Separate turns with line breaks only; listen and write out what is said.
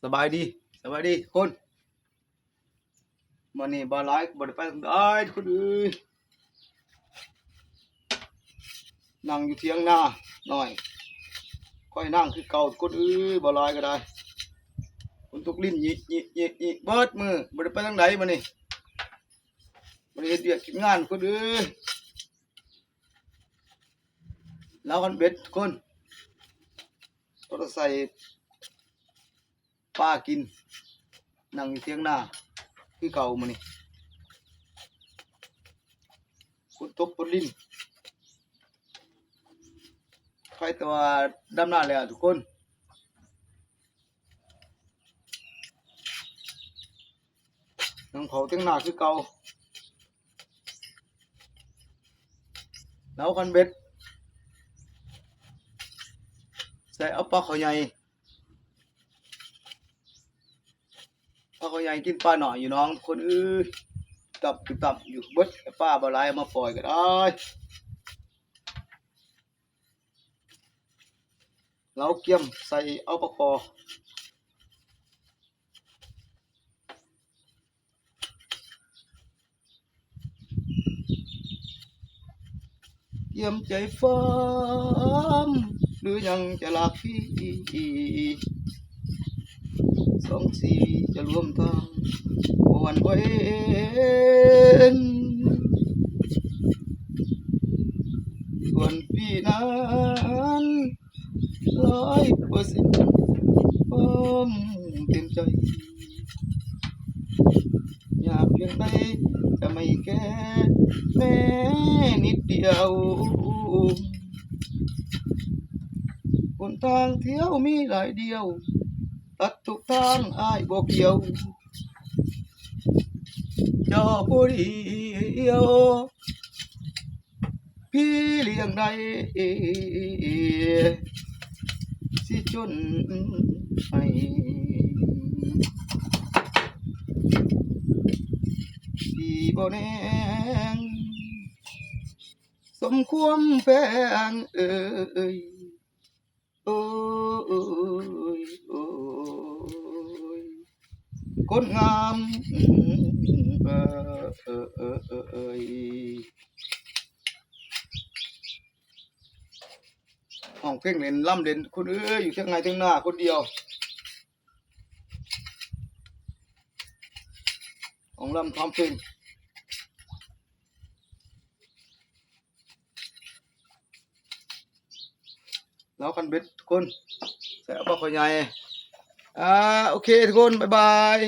สบายดีคนมันนี่บาไลค์บไดไปทางได้คนอื่นนั่งอยู่เทียงหน้าหน่อยค่อยนั่งคือเก่าคนอื่นบาไลค์ก็ได้คนทุกลิ้นหยิเบิดมือบไดไปทางไหนมันนี่มันนี่เดียกกินงานคนอื่นแล้วกันเบ็ดคนก็ใส่ปลากินนั่งอยู่เทียงหน้าคือเก่ามันนี่คนตบคนลิ้นใครตัวดำหน้าเลยทุกคนน้องเขาเทียงหน้าคือเก่าแล้วกันเบ็ดใส่เอาปลาเขาใหญ่กินปลาหน่อยอยู่น้องคนอื่นตับอยู่เบิดป้าบาลายมาปล่อยก็ได้เราเกี่ยมใส่เอาปลาคอเยี่ยมใจฟ้ามหรือยังจะลากพี่สองสีจะรวมทางวันเวนส่วนพี่นั้น100%พร้อมเต็มใจอยากเพียงใดจะไม่แก้แม้นิดเดียวหนทางเที่ยวมีหลายเดียวตัดทุกทางอ้ายบ่เกี่ยวเจ้าผู้เดียวพี่เลี้ยงได้สิจนให้พี่บ่แนงสมความแพงโอ้ยคนงามห้องเพลงเล่นล่ำเล่นคนอยู่ที่ไงที่หน้าคนเดียวของล่ำทำเพลงแล้วกันเบ็ดทุกคนใส่เอาปลาขอยใหญ่โอเคทุกคนบ๊ายบาย